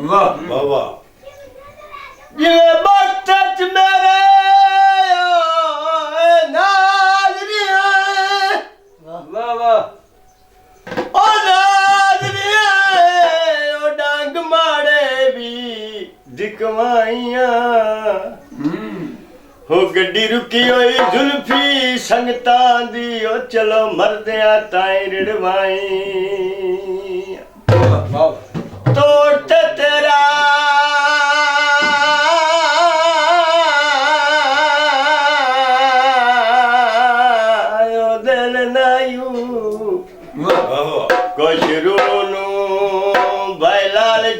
वाह वाह वाह जिवे वक्त च मेरे नाज़रिया वाह वाह ओ नाज़रिया ओ डांग माड़े भी दिखवाइया हो गड्डी रुकी होई जुल्फी संगतां दी ओ चलो मरदियां ताई रिड़वाई तोट तेरा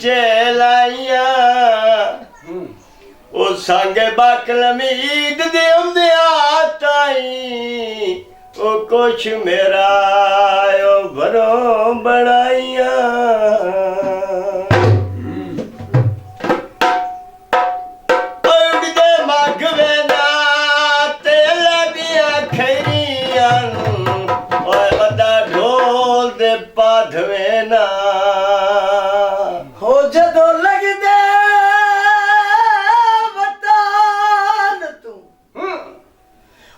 चलाइया ओ संगे बाकलमीद दे ताई ओ कुछ मेरा ओ भरो बनाइया उड़दे मगवे ना तेल दिया खैरिया ओए वदा ढोल दे पाधवे ना हो जदों लगदे वतान तू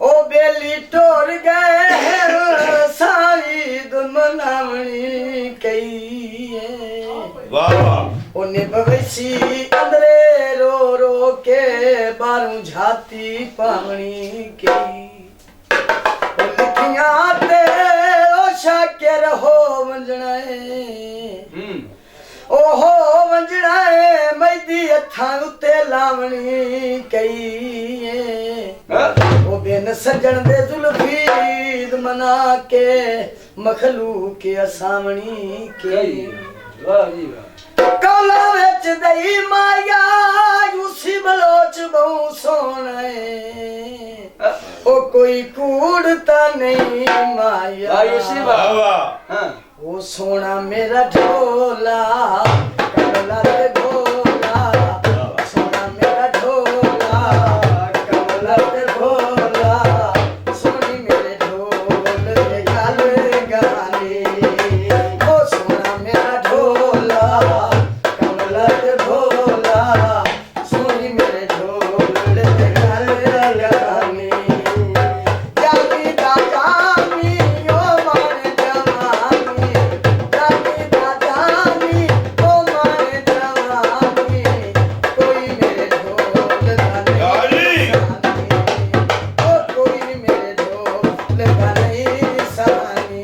ओ बेली टोर गए सारी दुमनावणी कई वाह वाह ओने भवेसी अंदरे रो रो के बारू झाती पावणी कई ओ लिखियां ते ओ शाकिर हो वंजणे ओहो वंजड़ा मैदी हथां उत्ते लावणी कई ओ बिन सजण दे जुल्फी मना के मखलूक असावणी कई वाह जी वाह कौला विच दई माया यूसी बलोच बहु सोने ओ कोई कूड़ता नहीं माया आयुषी वाह वाह हां ओ सोना मेरा ढोला कमला ते ढोला सोना मेरा ढोला कमला ते ढोला सोनी मेरे ढोल दे गाल गाने ओ सोना मेरा ढोला कमला ते ढोला सोनी मेरे ढोल दे गाल गाने जानी दा जानी ओ माने जवानी जानी दा जानी ओ माने जवानी कोई मेरे ढोल गाने ओ कोई मेरे ढोल गाने सानी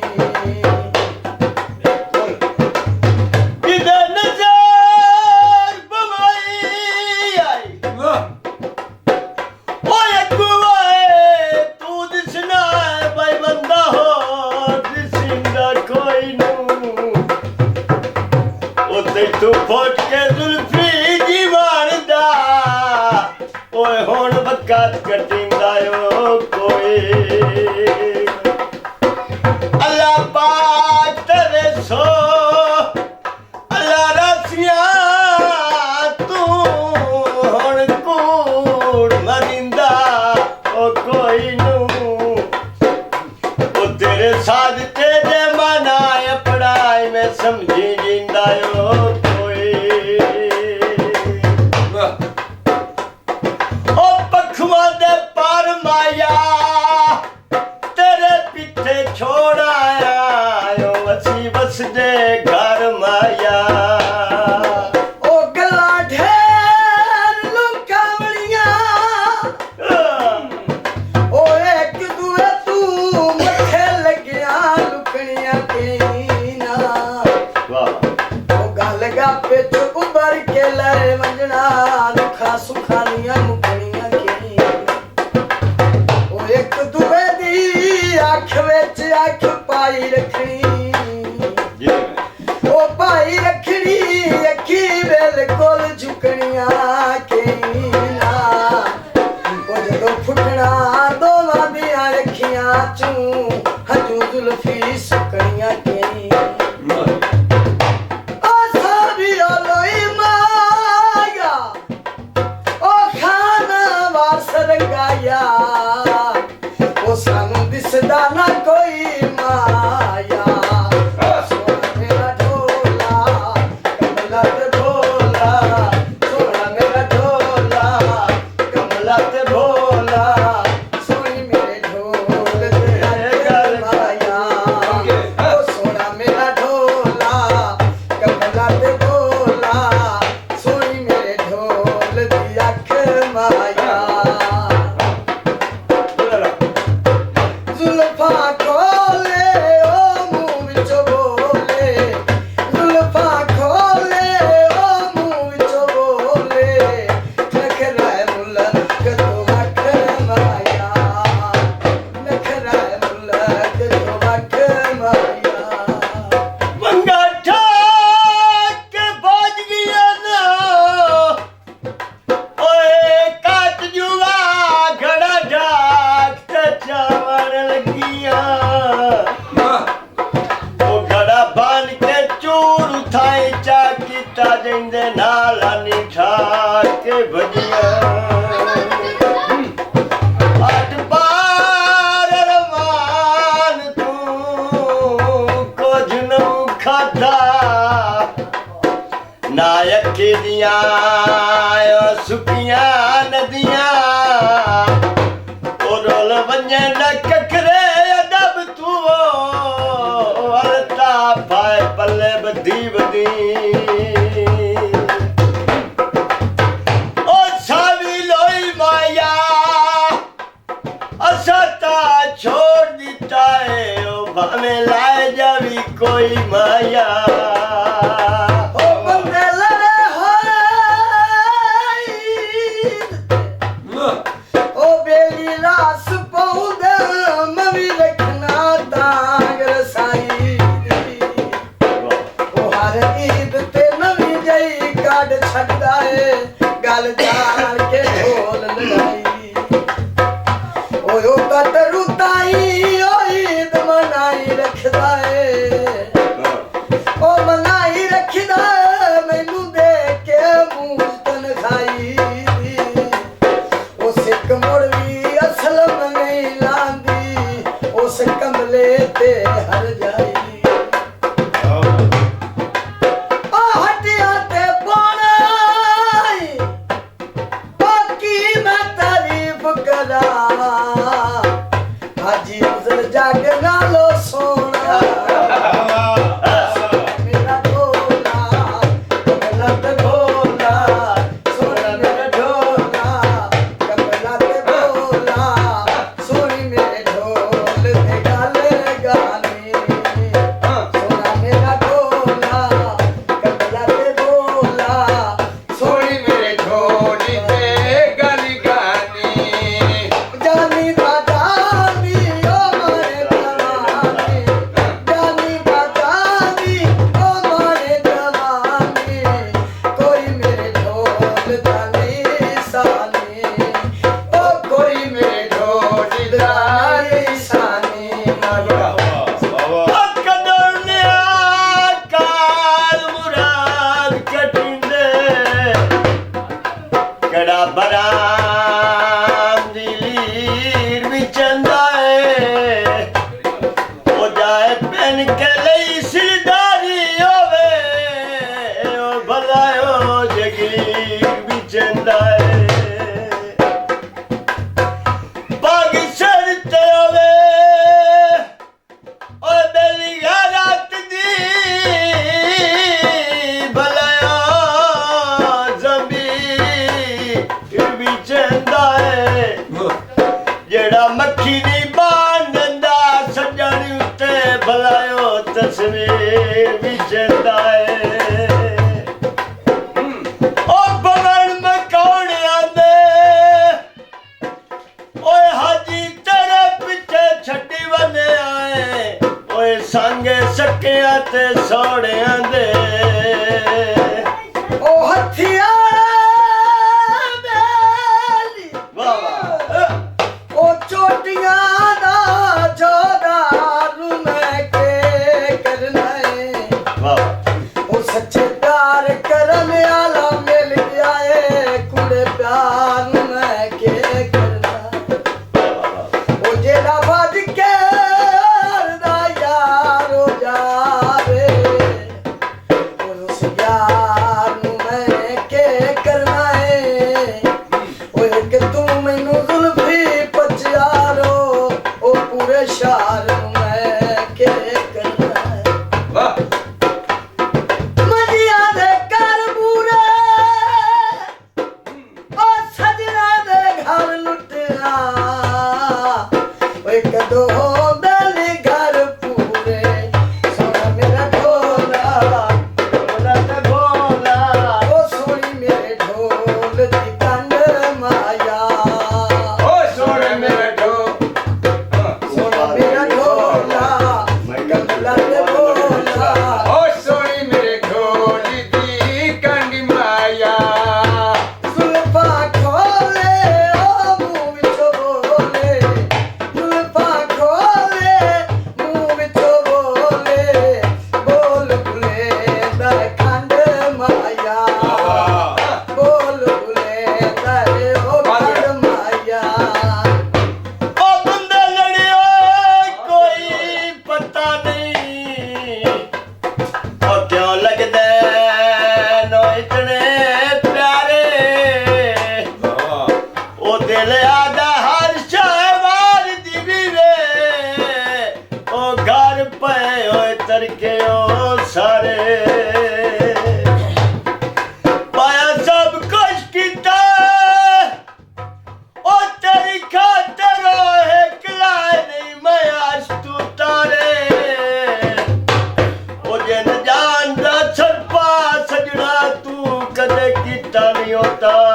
किधर नजर बवाई आई ओए गुवाए तू दिसना है भाई बंदा हो दिसिंदा कोई नू ओते तू फट के जुल्फी दीवान दा ओए हुण वक़्त कटिंदा ओ कोई अल्लाह पाक तेरे सो अल्लाह रसिया तू हुण कूड़ मरिंदा ओ कोई नू ओ तेरे साथ तेरे मनाए पढ़ाई में समझी जिंदा ओ कोई ओ पखवा दे पार माया तेरे पीछे छोड़ आया ओ वसी बस दे घर माया ओ गला ढेर लुकावलियां ओ एक दुए तू मथे लगिया लुकणियां केना वाह ओ गल गापे च उबर के ले वंजना दुखा सुखानियां मुकणियां केना ओ एक दुए दी अख विच अख पाई रखनी जी ओ भाई रखनी अखी बिल्कुल झुकनियां केना ओ जदों फुटना दोवां दियां अखियां चूं हजू जुल्फी सुकनियां केनी ओ सारी लोई माया ओ खाना वास रंगाया ओ सानू दिसदा ना कोई माया सोना मेरा ढोला कमला ते ढोला ਦੇਂਦੇ ਨਾਲ ਨੀ ਠਾ ਕੇ ਭਜੀਆਂ ਅੱਠ ਪਾਰ ਰਮਾਨ ਤੂੰ ਕੁਝ ਨੂੰ ਖਾਧਾ ਨਾ ਅੱਖੀ ਦੀਆਂ ਸੁੱਕੀਆਂ ਨਦੀਆਂ ਉਹ ਰੋਲ ਵੰਜੇ ਨਾ ਕਕਰੇ ਅਦਬ ਤੂੰ ਅਲਤਾ ਪਾਏ ਪੱਲੇ ਬੱਦੀ ਬੱਦੀ ਉਹ ਸਾਵੀ ਲੋਈ ਮਾਇਆ ਅਸਤਾ ਛੋੜ ਦਿੱਤਾ ਏ ਉਹ ਭਾਵੇਂ ਲੈ ਜਾਵੀ ਕੋਈ ਮਾਇਆ ਗੱਲ ਜਾਣ ਕੇ ਢੋਲ ਲੜਾਈ ਓਏ ਉਹ ਕਤਰੂ ਤਾਈ ਓਏ ਦਮਨਾਈ ਰੱਖਦਾ ਏ ਉਹ ਮਨਾਈ ਰੱਖਦਾ ਮੈਨੂੰ ਦੇਖ ਕੇ ਮੂੰਹ ਤਨ ਖਾਈ ਉਹ ਸਿੱਕ ਮੁੜ ਵੀ ਅਸਲ ਨਹੀਂ ਲਾਂਦੀ ਉਸ ਕਮਲੇ ਤੇ ਹਰ ਜਾਈ ਹਾਜੀ ਅਫਜ਼ਲ ਜਗ ਨਾਲੋਂ ਸੋਹਣਾ ਮੇਰਾ ਢੋਲਾ ਕਮਲਾ ਤੇ ਢੋਲਾ ਸੋਹਣਾ ਮੇਰਾ ਢੋਲਾ ਕਮਲਾ ਤੇ ਢੋਲਾ ਸੋਹਣੀ ਮੇਰੇ ਢੋਲ ਤੇ ਗੱਲ ਗਾਨੀ ਸੋਹਣਾ ਮੇਰਾ ਢੋਲਾ ਕਮਲਾ ਤੇ ਢੋਲਾ ਸੋਹਣੀ ਮੇਰੇ ਢੋਲ ਤੇ ਗੱਲ ਗਾਨੀ ਜਾਨੀ ਦਾ ਬਰਾਮ ਦੀ ਲੀਰ ਵਿੱਚ ਆਂਦਾ ਏ ਉਹ ਜਾਏ ਪੈਨ ਕੇ ਲਈ ਸਿਰਦਾਰੀ ਹੋਵੇ ਉਹ ਭਲਾਇਓ ਜਗੀਰ ਵਿੱਚ ਆਂਦਾ ਏ ਬਾਗ ਸਿਰ ਤੇ ਹੋਵੇ ਉਹ ਬੇਲੀ ਰਾਤ ਦੀ ਭਲਾਇਓ ਜਿਹੜਾ ਮੱਖੀ ਦੀ ਬਾਣ ਦਿੰਦਾ ਸੱਜਣ ਉੱਤੇ ਭਲਾਇਓ ਤਸਵੀਰ ਵਿਚਦਾ ਏ ਉਹ ਬਵਣ ਮਕਾਉਣ ਆਂਦੇ ਓਏ ਹਾਜੀ ਤੇਰੇ ਪਿੱਛੇ ਛੱਡੀ ਵੰਨੇ ਆਏ ਓਏ ਸੰਗੇ ਸਕਿਆਂ ਤੇ ਸੋਹਣਿਆਂ ਦੇ ਉਹ ਹੱਥੀਆਂ यार मैं के ਕੀਤਾ ਨਹੀਂ ਉਹ ਤਾਂ